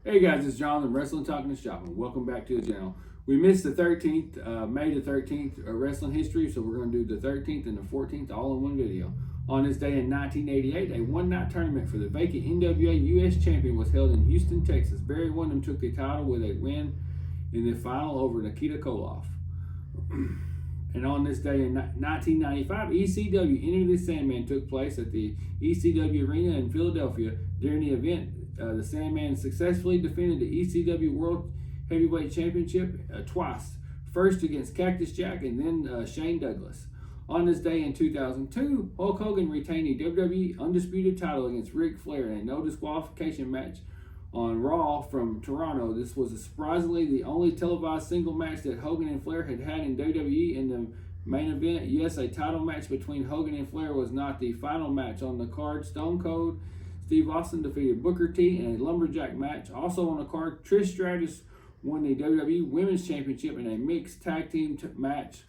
Hey guys, it's John, the Wrestling Talking and Shopping. Welcome back to the channel. We missed the 13th, May the 13th wrestling history, so we're going to do the 13th and the 14th all in one video. On this day in 1988, a one-night tournament for the vacant NWA U.S. champion was held in Houston, Texas. Barry Windham took the title with a win in the final over Nikita Koloff. And on this day in 1995, ECW Enter the Sandman took place at the ECW Arena in Philadelphia. During the event, the Sandman successfully defended the ECW World Heavyweight Championship twice, first against Cactus Jack and then Shane Douglas. On this day in 2002, Hulk Hogan retained the WWE Undisputed title against Ric Flair in a no disqualification match on Raw from Toronto. This was surprisingly the only televised single match that Hogan and Flair had had in WWE. In the main event, yes, a title match between Hogan and Flair was not the final match on the card. Stone Cold Steve Austin defeated Booker T in a lumberjack match. Also on the card, Trish Stratus won the WWE Women's Championship in a mixed tag team match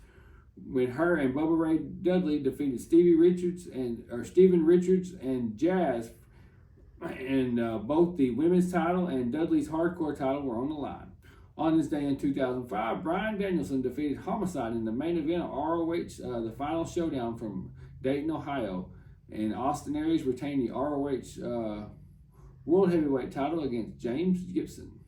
when her and Bubba Ray Dudley defeated Steven Richards and Jazz. And both the women's title and Dudley's hardcore title were on the line. On this day in 2005, Bryan Danielson defeated Homicide in the main event of ROH, the final showdown from Dayton, Ohio. And Austin Aries retained the ROH World Heavyweight title against James Gibson.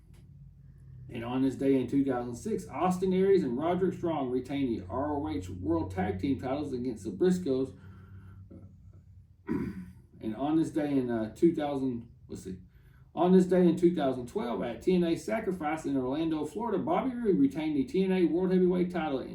And on this day in 2006, Austin Aries and Roderick Strong retained the ROH World Tag Team titles against the Briscoes. And on this day in 2012 at TNA Sacrifice in Orlando, Florida, Bobby Roode retained the TNA World Heavyweight title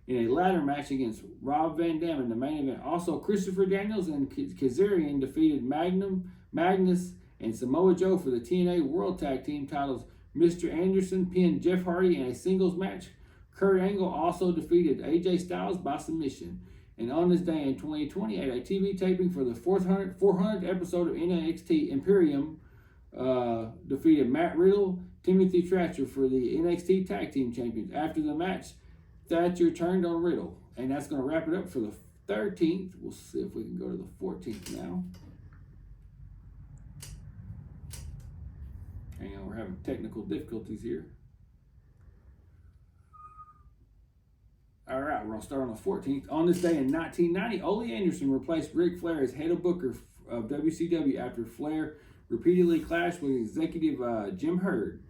in a ladder match against Rob Van Dam in the main event. Also, Christopher Daniels and Kazarian defeated Magnus, and Samoa Joe for the TNA World Tag Team titles. Mr. Anderson pinned Jeff Hardy in a singles match. Kurt Angle also defeated AJ Styles by submission. And on this day in 2020, at a TV taping for the 400th episode of NXT, Imperium defeated Matt Riddle, Timothy Thatcher for the NXT Tag Team Champions. After the match, Thatcher turned on Riddle. And that's going to wrap it up for the 13th. We'll see if we can go to the 14th now. Hang on, we're having technical difficulties here. All right, we're going to start on the 14th. On this day in 1990, Ole Anderson replaced Ric Flair as head of booker of WCW after Flair repeatedly clashed with executive Jim Herd.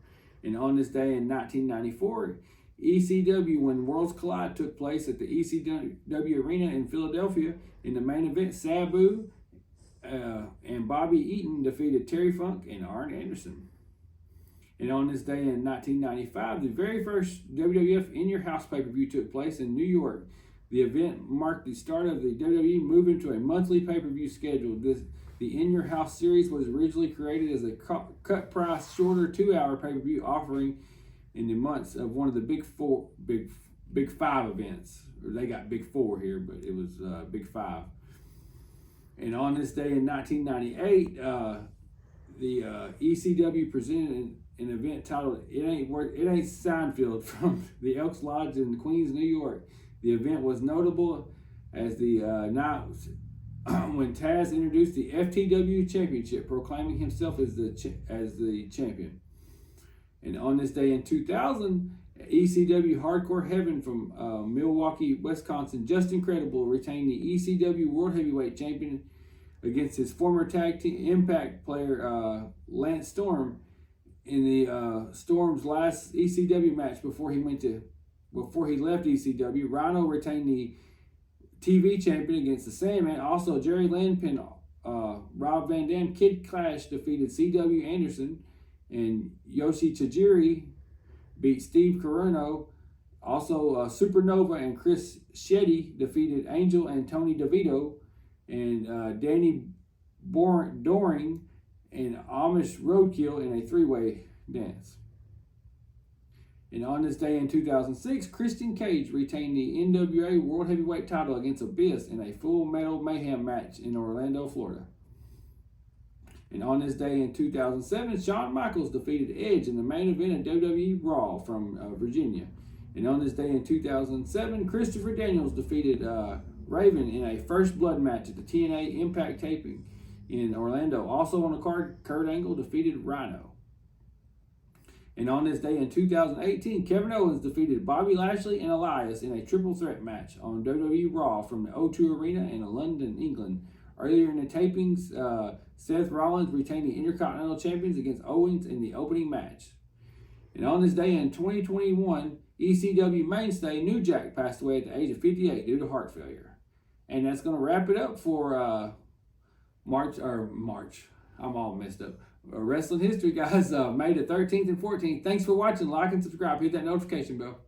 And on this day in 1994, ECW When Worlds Collide took place at the ECW Arena in Philadelphia. In the main event, Sabu and Bobby Eaton defeated Terry Funk and Arn Anderson. And on this day in 1995, the very first WWF In Your House pay-per-view took place in New York. The event marked the start of the WWE moving to a monthly pay-per-view schedule. The In Your House series was originally created as a cut-price, shorter 2-hour pay-per-view offering in the months of one of the Big Five events. Or they got Big Four here, but it was Big Five. And on this day in 1998, the ECW presented an event titled It Ain't Seinfeld from the Elks Lodge in Queens, New York. The event was notable as the night when Taz introduced the FTW Championship, proclaiming himself as the champion. And on this day in 2000, ECW Hardcore Heaven from Milwaukee, Wisconsin, Justin Credible retained the ECW World Heavyweight Champion against his former tag team Impact player Lance Storm in the Storm's last ECW match before he left ECW. Rhino retained the TV champion against the Sandman. Also, Jerry Lynn pinned Rob Van Dam. Kid Clash defeated C.W. Anderson, and Yoshi Tajiri beat Steve Corino. Also, Supernova and Chris Shetty defeated Angel and Tony DeVito, and Danny Doring and Amish Roadkill in a three-way dance. And on this day in 2006, Christian Cage retained the NWA World Heavyweight title against Abyss in a Full Metal Mayhem match in Orlando, Florida. And on this day in 2007, Shawn Michaels defeated Edge in the main event of WWE Raw from Virginia. And on this day in 2007, Christopher Daniels defeated Raven in a First Blood match at the TNA Impact taping in Orlando. Also on the card, Kurt Angle defeated Rhino. And on this day in 2018, Kevin Owens defeated Bobby Lashley and Elias in a triple threat match on WWE Raw from the O2 Arena in London, England. Earlier in the tapings, Seth Rollins retained the Intercontinental Champions against Owens in the opening match. And on this day in 2021, ECW mainstay New Jack passed away at the age of 58 due to heart failure. And that's going to wrap it up for March. I'm all messed up. Wrestling history, guys. May the 13th and 14th. Thanks for watching. Like and subscribe. Hit that notification bell.